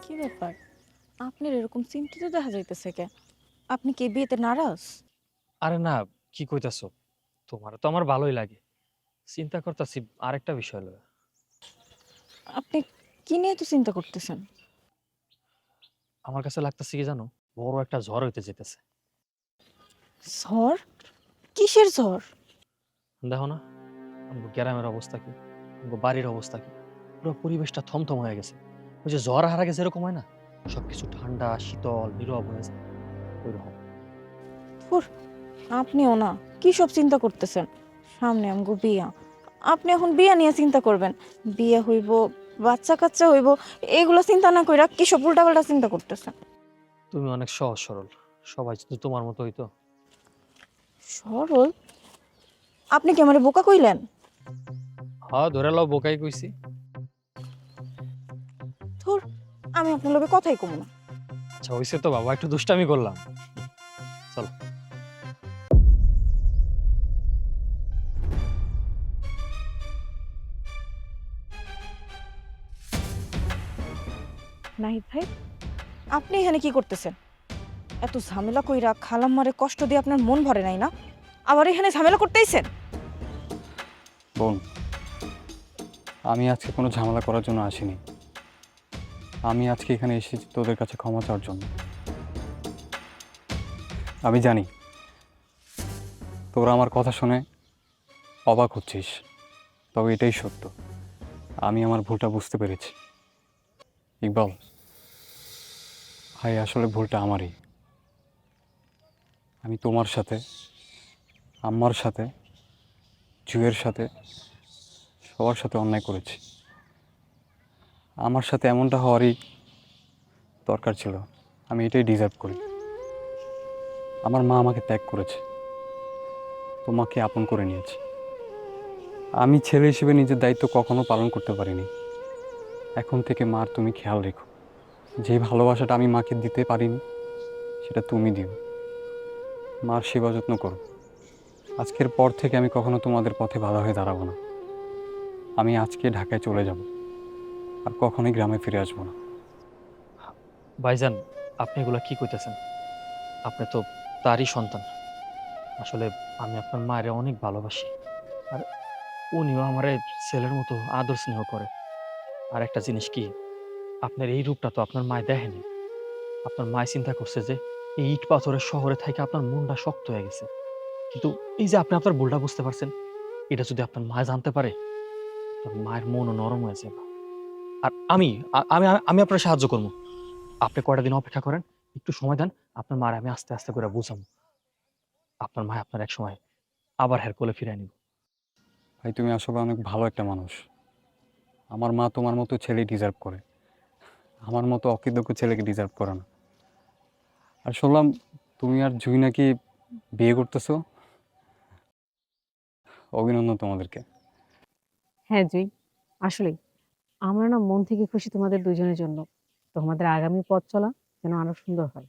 কি ব্যাপার, আপনার এরকম চিন্তিত দেখা যাইতেছে কে? আপনি কি বিয়েতে নারাজ? আরে না, কি কইতাছো, তোমার তো আমার ভালোই লাগে, চিন্তা করতেছি আরেকটা বিষয় লইয়া। আপনি কি নিয়ে তো চিন্তা করতেছেন? আমার কাছে লাগতেছে কি জানো, বড় একটা ঝড় হইতে যেতেছে। ঝড়? কিসের ঝড়? দেখো না, আমগো গ্রামের অবস্থা কি, আমগো বাড়ির অবস্থা কি, পুরো পরিবেশটা থমথম হয়ে গেছে। ওই যে ঝড় আসার আগে যেরকম হয় না, সবকিছু ঠান্ডা শীতল নীরব হয়ে যায়, ওইরকম। ধুর, আপনিও না কি সব চিন্তা করতেছেন? সামনে আমগো বিয়া, আপনি এখন বিয়া নিয়ে চিন্তা করবেন? বিয়ে হইব, বাচ্চা কাচ্চা হইব, এগুলো চিন্তা না কইরা কি সব উল্টাপাল্টা চিন্তা করতেছেন? তুমি অনেক সহজ সরল, সবাই যদি তোমার মতো হইতো। সরল? আপনি কি আমারে বোকা কইলেন? হ, হ্যাঁ ধরে লও বোকাই কইছি। ধুর, আমি আপনার লগে কথাই কমু না। আচ্ছা হইছে তো বাবা, একটু দুষ্টামি করলাম। চলো। নাহিদ ভাই, আপনি এখানে কি করতেছেন? এত ঝামেলা কইরা খালাম্মারে কষ্ট দিয়ে আপনার মন ভরে নাই না? আবার এখানে ঝামেলা করতেইছেন? বোন, আমি আজকে কোনো ঝামেলা করার জন্য আসিনি। আমি আজকে এখানে এসেছি তোদের কাছে ক্ষমা চাওয়ার জন্য। আমি জানি তোরা আমার কথা শুনে অবাক হচ্ছিস, তবে এটাই সত্য। আমি আমার ভুলটা বুঝতে পেরেছি। ইকবাল ভাই, আসলে ভুলটা আমারই। আমি তোমার সাথে, আম্মার সাথে, জুয়ের সাথে, সবার সাথে অন্যায় করেছি। আমার সাথে এমনটা হওয়ারই দরকার ছিল। আমি এটাই ডিজার্ভ করি। আমার মা আমাকে ত্যাগ করেছে, তোমাকে আপন করে নিয়েছে। আমি ছেলে হিসেবে নিজের দায়িত্ব কখনো পালন করতে পারিনি। এখন থেকে মার তুমি খেয়াল রেখো। যে ভালোবাসাটা আমি মাকে দিতে পারিনি, সেটা তুমি দিও। মার সেবা যত্ন করো। আজকের পর থেকে আমি কখনো তোমাদের পথে বাধা হয়ে দাঁড়াবো না। আমি আজকে ঢাকায় চলে যাব, আর কখনোই গ্রামে ফিরে আসবো না। ভাইজান, আপনি এগুলা কি কইতেছেন? আপনি তো তারই সন্তান। আসলে আমি আপনার মায়ের অনেক ভালোবাসি, আর উনিও আমারে ছেলের মতো আদর স্নেহ করে। আর একটা জিনিস কি, আপনার এই রূপটা তো আপনার মায় দেখেনি। আপনার মায় চিন্তা করছে যে এই ইট পাথরের শহরে থেকে আপনার মনটা শক্ত হয়ে গেছে। কিন্তু এই যে আপনি আপনার ভুলটা বুঝতে পারছেন, এটা যদি আপনার মা জানতে পারে, আপনার মায়ের মনও নরম হয়ে যাবে। আর আমি আমি আপনার সাহায্য করবো। আপনি কয়টা দিন অপেক্ষা করেন, একটু সময় দেন। আপনার মার আমি আস্তে আস্তে করে বুঝাবো। আপনার মা আপনার এক সময় আবার হের কোলে ফিরে নিব। ভাই, তুমি আসলে অনেক ভালো একটা মানুষ। আমার মা তোমার মতো ছেলে ডিজার্ভ করে, আমার মতো অকৃতজ্ঞ ছেলেকে ডিজার্ভ করে না। আর শুনলাম তুমি আর জুই নাকি বিয়ে করতেছো। অভিনন্দন তোমাদেরকে। হ্যাঁ জুই, আসলেই আমার না মন থেকে খুশি তোমাদের দুজনের জন্য। তোমাদের আগামী পথ চলা যেন আরো সুন্দর হয়।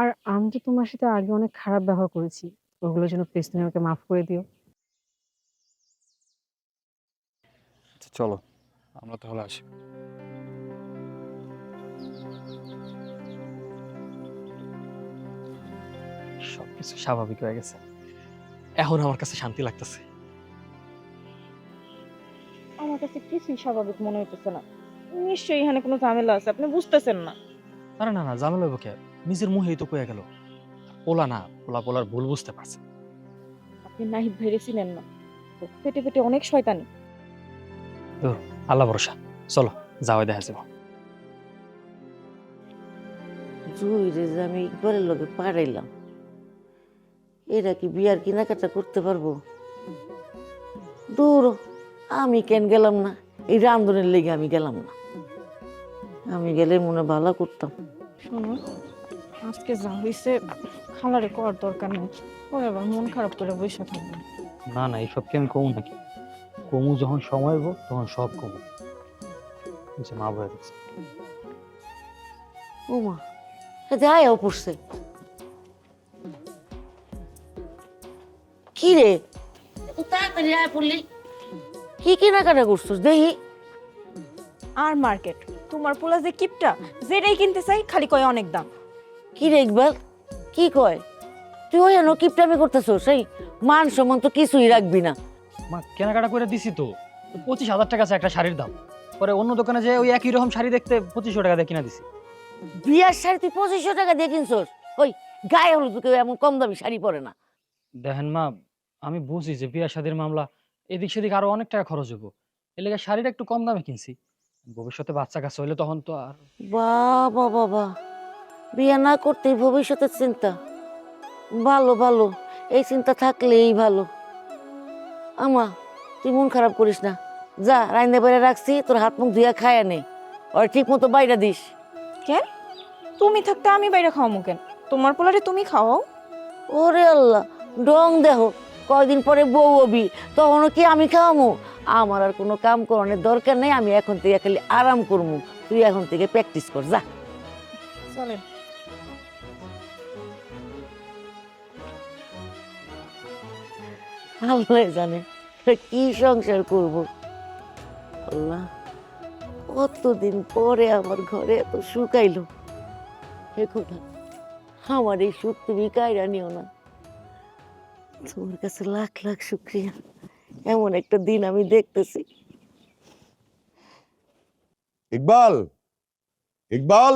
আর আমি তো তোমার সাথে আগে অনেক খারাপ ব্যবহার করেছি, ওগুলোর জন্য প্লিজ তুমি আমাকে মাফ করে দিও। আচ্ছা চলো, আমরা তাহলে আসি। সবকিছু স্বাভাবিক হয়ে গেছে, এখন আমার কাছে শান্তি লাগতেছে। আমার কাছে কিছুই স্বাভাবিক মনে হইতেছে না। নিশ্চয়ই এখানে কোনো ঝামেলা আছে, আপনি বুঝতেছেন না। না না না, ঝামেলা হইব কে? নিজের মুহেই তো কয়ে গেল। পোলা না, পোলার ভুল বুঝতে পারছে। আপনি নাহিদ ভাইরে চিনেন না, ও পেটে পেটে অনেক শয়তানি। আল্লাহ ভরসা, চলো যাওয়াই দেখা যাবো। জুই রে যে আমি ইকবালের লগে পাঠাইলাম, এরা কি বিয়ার কেনাকাটা করতে পারবো? দূর, আমি কেন গেলাম না? এই রান্ধনের লেগে আমি গেলাম না। আমি গেলে মনে হয় ভালো করতাম। শোনো, আজকে যা হয়েছে খালারে করার দরকার নেই। পরে আবার মন খারাপ করে বসে থাকবে। না না, এইসব কি আমি কমু নাকি? কমু যখন সময় হইব তখন সব কমু। বুঝছে মা বয়ে দিচ্ছে। ও মা, যাইও পড়ছে। কি রে, এত তাড়াতাড়ি আয় পড়লি? কি কেনাকাটা করছিস দেখি? আর মার্কেট, তোমার পোলা যে কিপটা, যেটাই কিনতে চাই খালি কয় অনেক দাম। কি রে ইকবাল, কি কয়? তুই ওই এনো কিপটামি করতেছ? সেই মান সম্মান তো কিছুই রাখবি না। মা কেনাকাটা করে দিছি তো, 25,000 টাকা আছে একটা শাড়ির দাম। পরে অন্য দোকানে যে ওই একই রকম শাড়ি দেখতে 2500 টাকা দিয়ে কিনা দিছি। বিয়ার শাড়ি তুই 2500 টাকা দিয়ে কিনছস? ওই গায়ে হলুদ কেউ এমন কম দামি শাড়ি পরে না। দেখেন মা, আমি বুঝি যে বিয়া শাদির মামলা, এদিক সেদিক আরো অনেক টাকা খরচ হবো। এর লেগে শাড়িটা একটু কম দামে কিনছি। ভবিষ্যতে বাচ্চা কাছে হইলে তখন তো আর। বাবা বাবা, বিয়ে না করতেই ভবিষ্যতের চিন্তা। ভালো ভালো, এই চিন্তা থাকলেই ভালো। আমা, তুই মন খারাপ করিস না। যা, রাইন্দা বাইরে রাখছি, তোর হাত মুখ ধুইয়া খায় নে। ওর ঠিক মতো বাইরে দিস। কেন? তুমি থাকতে আমি বাইরে খাওয়ামু কেন? তোমার পোলারে তুমি খাওয়াও। ওরে আল্লাহ, ডং দেহ, কয়দিন পরে বউ হবি, তখনও কি আমি খাওয়ামো? আমার আর কোনো কাম করানোর দরকার নেই, আমি এখন থেকে খালি আরাম করবো। তুই এখন থেকে প্র্যাকটিস কর, যা। চলেন। আল্লাহ জানে কি সংসার করব। আল্লাহ, কতদিন পরে আমার ঘরে এত সুখ আইলো। হে খোদা, আমার এই সুখ তুমি কাইরা নিও না। তোমার কাছে লাখ লাখ শুক্রিয়া, এমন একটা দিন আমি দেখতেছি। ইকবাল, ইকবাল।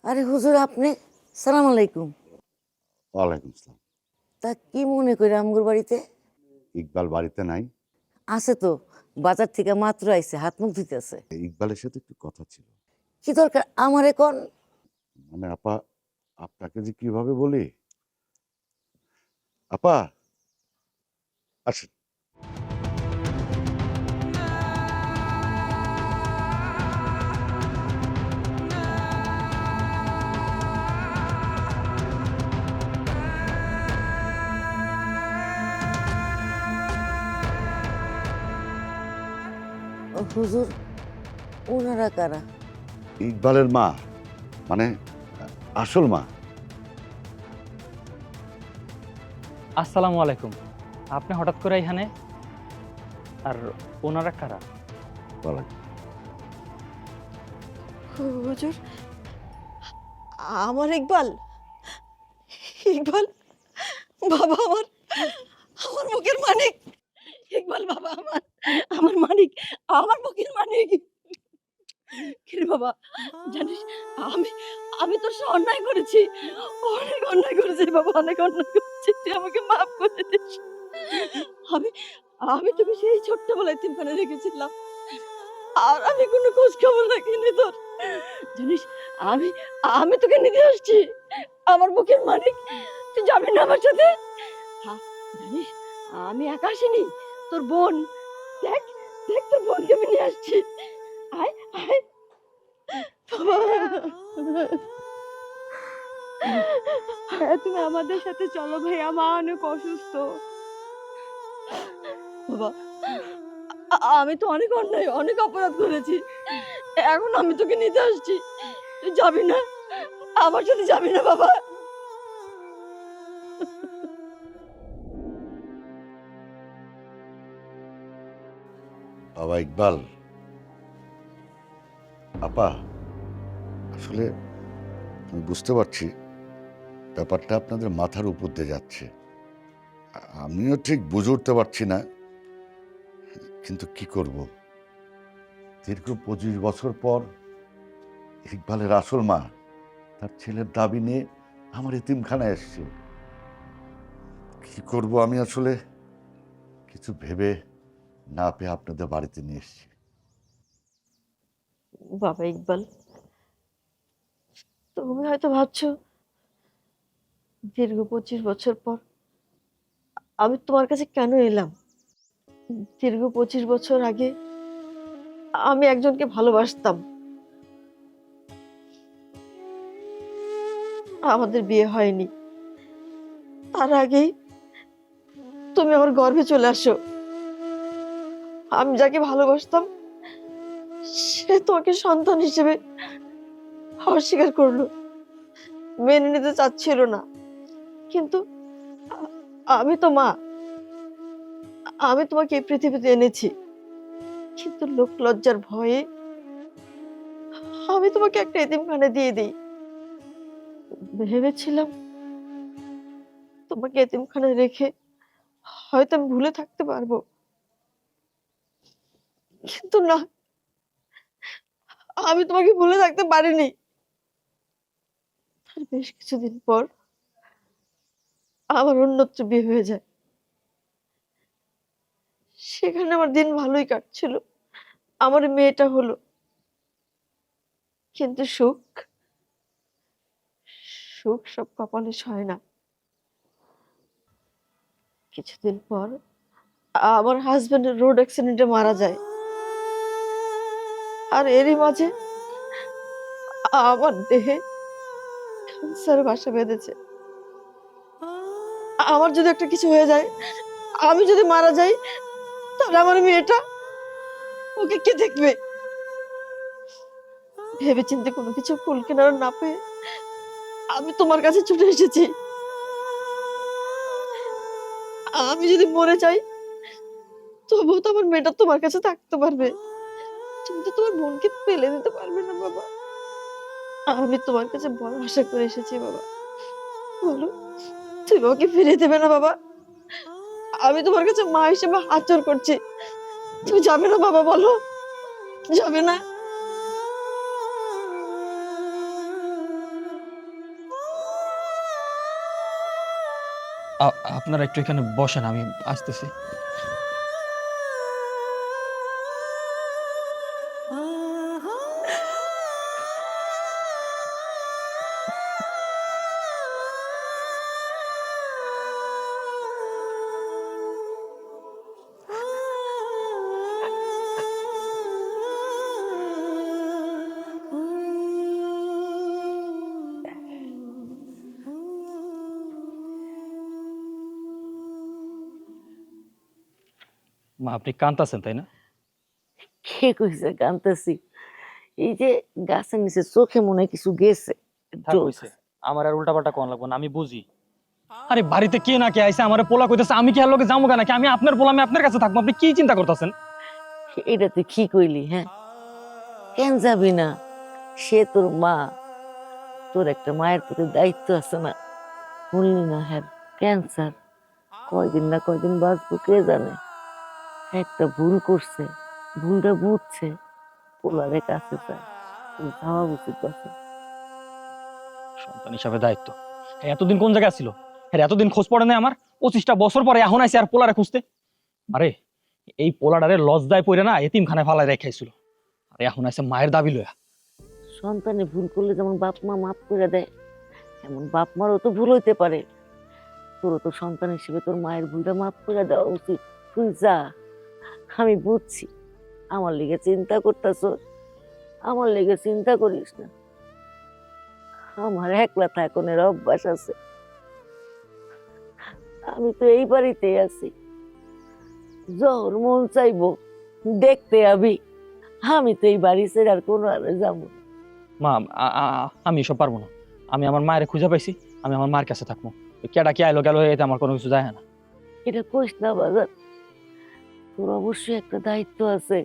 আরে হুজুর, আপনি? সালাম আলাইকুম। ওয়ালাইকুম আসসালাম। তা কি মনে করে আমগুর বাড়িতে? ইকবাল বাড়িতে নাই। আছে তো, বাজার থেকে মাত্র আইছে, হাত মুখ ধুইতেছে। ইকবালের সাথে একটু কথা ছিল। কি দরকার আমারে কোন? মানে আপা, আপনাকে যে কিভাবে বলি। আপা আসেন। হুজুর, ওনারা কারা? ইকবালের মা, মানে আসল মা। আসসালামু আলাইকুম। আপনি হঠাৎ করে এখানে? আর ওনারা কারা? ওয়ালাইকুম। হুজুর, আমার ইকবাল, ইকবাল বাবা, আমার আমার মুখের মানিক। ইকবাল বাবা, আমার মানিক, আমার মুখের মানিক। কিরে বাবা, জানিস আমি আমি তোর সাথে অন্যায় করেছি, অনেক অন্যায় করেছি বাবা, অনেক অন্যায় করেছি। তুই আমাকে মাফ করে দিস। আমি আমি তোকে সেই ছোট্টবেলায় তিনখানে রেখেছিলাম, আর আমি কোনো খোঁজ খবর রাখিনি তোর। জানিস আমি আমি তোকে নিতে আসছি, আমার বুকের মানিক। তুই যাবি না আমার সাথে? হ্যাঁ, জানিস আমি একা আসিনি, তোর বোন, দেখ দেখ তোর বোনকে আমি নিয়ে আসছি। আয় আয় ভাইয়া, তুমি আমাদের সাথে চলো ভাইয়া, মা অনেক অসুস্থ। বাবা, আমি তো অনেক অন্যায়, অনেক অপরাধ করেছি, এখন আমি তোকে নিতে আসছি। তুই যাবি না, আমার সাথে যাবি না বাবা? বাবা ইকবাল, আপা আসলে আমি বুঝতে পারছি ব্যাপারটা আপনাদের মাথার উপর দিয়ে যাচ্ছে। আমিও ঠিক বুঝে উঠতে পারছি না, কিন্তু কি করব। দীর্ঘ 25 বছর পর ইকবালের আসল মা তার ছেলের দাবি নিয়ে আমার এতিমখানায় এসছে। কি করব আমি আসলে কিছু ভেবে না পেয়ে আপনাদের বাড়িতে নিয়ে এসেছি। বাবা ইকবাল, তুমি হয়তো ভাবছো দীর্ঘ 25 বছর পর আমি তোমার কাছে কেন এলাম। দীর্ঘ 25 বছর আগে আমি একজনকে ভালোবাসতাম, আমাদের বিয়ে হয়নি। তার আগেই তুমি আমার গর্ভে চলে আসো। আমি যাকে ভালোবাসতাম সে তোমাকে সন্তান হিসেবে অস্বীকার করলো, মেনে নিতে চাচ্ছিল না। কিন্তু আ- আমি তো মা, আমি তোমাকে এই পৃথিবীতে এনেছি, কিন্তু লোক লজ্জার ভয়ে আমি তোমাকে একটা এতিমখানে দিয়ে দিই। ভেবেছিলাম তোমাকে এতিমখানায় রেখে হয়তো আমি ভুলে থাকতে পারবো, কিন্তু না, আমি তোমাকে ভুলে থাকতে পারিনি। আর বেশ কিছুদিন পর আমার অন্যত্র বিয়ে হয়ে যায়। সেখানে আমার দিন ভালোই কাটছিল, আমার মেয়েটা হলো, কিন্তু সুখ সুখ সব কপালে সয় না। কিছুদিন পর আমার হাজবেন্ডের রোড অ্যাক্সিডেন্টে মারা যায়, আর এরই মাঝে আমার দেহে ক্যান্সার বাসা বেঁধেছে। আমার যদি একটা কিছু হয়ে যায় আমি যদি মারা যাই তাহলে আমার মেয়েটা, ওকে কে দেখবে? ভেবে চিন্তে কোনো কিছু কুল কিনারা না পেয়ে আমি তোমার কাছে ছুটে এসেছি। আমি যদি মরে যাই তবুও তো আমার মেয়েটা তোমার কাছে থাকতে পারবে। তুমি তো তোমার বোনকে ফেলে দিতে পারবে না বাবা। আমি তোমার কাছে বড় আশা করে এসেছি বাবা, বলো তুমি ওকে ফিরে দেবে না বাবা? আমি তোমার কাছে মা হিসেবে হাত জোড় করছি, তুমি যাবে না বাবা? বলো যাবে না? আপনারা একটু এখানে বসেন, আমি আসতেছি। মা, আপনি কাঁদতেছেন তাই না? কে কইছে কাঁদতেছি? এই যে গাছের নিচে চোখে মনে হয় কিছু গেছে। আমার আর উল্টাপাল্টা কোন লাগবো না, আমি বুঝি। আরে বাড়িতে কে না কে আইছে, আমার পোলা কইতেছে আমি কি আর লোকে যাবো নাকি? আমি আপনার পোলা, আমি আপনার কাছে থাকবো। আপনি কি চিন্তা করতেছেন? এটা তুই কি কইলি? হ্যাঁ, কেন যাবি না? সে তোর মা, তোর একটা মায়ের প্রতি দায়িত্ব আছে না? বললি না হ্যাঁ ক্যান্সার, কয়দিন না কয়দিন বাঁচবো কে জানে। একটা ভুল করছে, ভুলটা বুঝছে, পোলারে কাছে চায়, তোর যাওয়া উচিত বাঁচা। সন্তান হিসাবে দায়িত্ব। এতদিন কোন জায়গায় ছিল? এতদিন খোঁজ পড়ে নাই আমার? 25টা বছর পরে এখন আইছে আর পোলারে খুঁজতে? আরে এই পোলাডারে লজ্জায় পড়ে না এতিমখানায় ফালাই রেখাইছিল, আর এখন আইছে মায়ের দাবি লয়া। সন্তানে ভুল করলে যেমন বাপ মা মাফ করে দেয়, এমন বাপ মারও তো ভুল হইতে পারে। তোরও তো সন্তান হিসেবে তোর মায়ের ভুলটা মাফ করে দেওয়া উচিত। তুই যা, আমি বুঝছি আমার লেগে চিন্তা করতেছ, আমার লেগে চিন্তা করিস না। আমার একলা থাকনের অভ্যাস আছে, আমি তো এই বাড়িতেই আছি, যখন মন চাইবো দেখতে আবি। আমি তো এই বাড়ি ছেড়ে আর কোনো আরে যাবো না। মা, আমি এসব পারবো না। আমি আমার মায়ের খুঁজে পাইছি, আমি আমার মার কাছে থাকবো। কেডা কি আইলো গেল এতে আমার কোনো কিছু যায় না। এটা কইস না বাজার, তোর অবশ্যই একটা দায়িত্ব আছে।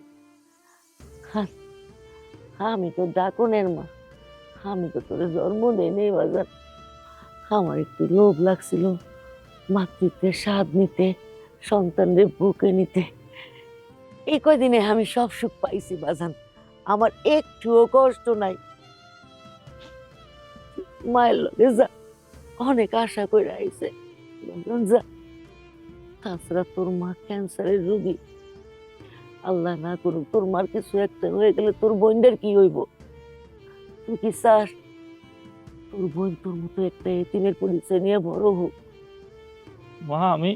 আমি তো ডাকনের মা, আমি তো তোর জন্ম দেই নেই বাজার। আমার একটু লোভ লাগছিল মাতৃত্বের স্বাদ নিতে, সন্তানদের বুকে নিতে। এই কয়দিনে আমি সব সুখ পাইছি বাজান, আমার একটুও কষ্ট নাই। মায়ের লগে যা, অনেক আশা করে আইছে বাজান, যা। তাছাড়া তোর মা ক্যান্সারের রোগী, আল্লাহ না করুক তোর মার কিছু একটা হয়ে গেলে তোর বোনদের কি হইব? তুই কি চাস তোর বোন তোর মতো একটা এতিমের পরিচয় নিয়ে বড় হোক? মা, আমি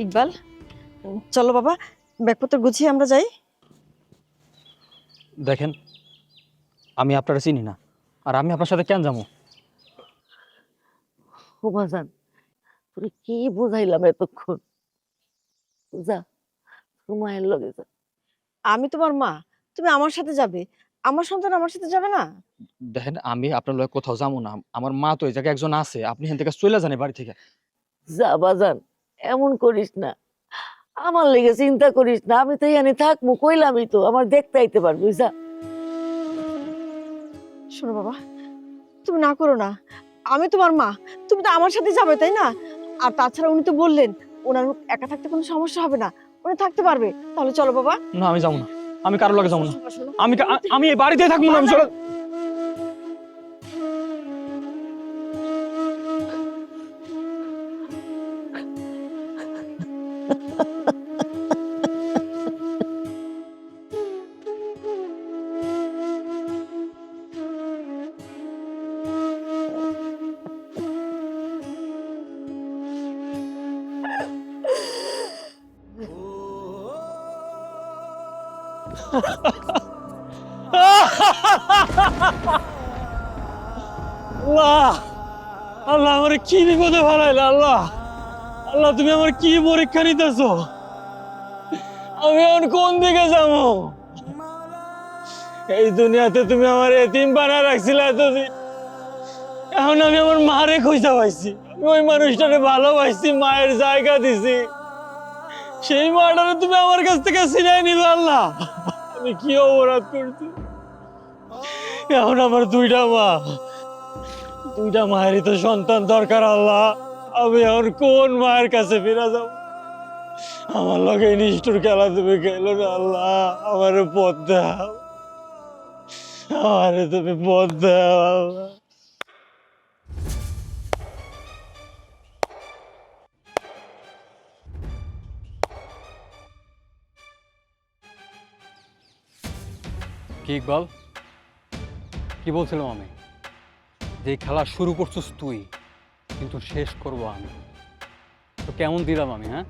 ইকবাল, চলো বাবা, ব্যাগপত্র গুছিয়ে আমরা যাই। দেখেন, আমি আপনারা চিনি না, আর আমি আপনার সাথে কেন যাবো? ও বাজান, তোরে কি বুঝাইলাম এতক্ষণ? যা, তোর মায়ের লগে যা। আমি তোমার মা, তুমি আমার সাথে যাবে, আমার সন্তান আমার সাথে যাবে না? দেখেন, আমি আপনার লগে কোথাও যাবো না। আমার মা তো এই জায়গায় একজন আছে, আপনি এখান থেকে চলে যান এই বাড়ি থেকে। যা বাজান, এমন করিস না, আমার লেগে চিন্তা করিস না। আমি তো এখানে থাকবো, কইলামই তো, আমার দেখতে আইতে পারবি। যা। শোনো বাবা, তুমি না করো না, আমি তোমার মা, তুমি তো আমার সাথে যাবে তাই না? আর তাছাড়া উনি তো বললেন ওনার একা থাকতে কোনো সমস্যা হবে না, উনি থাকতে পারবে। তাহলে চলো বাবা। না, আমি যাবো না, আমি কারোর লগে যাবো না। শোনো, শোনো। আমি এই বাড়িতেই থাকবো না, আমি চলে। আল্লাহ, আল্লাহ, আমার কি বিপদে ফেলাইলে আল্লাহ। আল্লাহ তুমি আমার কি পরীক্ষা নিতেছো? আমি এখন কোন দিকে যাবো? এই দুনিয়াতে তুমি আমার এতিম বানা রাখছিলে এতদিন, এখন আমি আমার মারে খুঁজা পাইছি। আমি ওই মানুষটারে ভালোবাসছি, মায়ের জায়গা দিছি, সেই মাটারে তুমি আমার কাছ থেকে ছিনাই নিবে আল্লাহ। আমি কি অপরাধ করছি? এখন আমার দুইটা মায়েরই তো সন্তান দরকার আল্লাহ। আমি এখন কোন মায়ের কাছে ফিরে যাব? আমার লগে এই নিষ্ঠুর খেলা তুমি খেলো না আল্লাহ। আমার পথ দাও, আমারে তুমি পথ দাও আল্লাহ। কি ইকবাল, কি বলছিলাম আমি? যে এই খেলা শুরু করছিস তুই, কিন্তু শেষ করব আমি। তো কেমন দিলাম আমি, হ্যাঁ?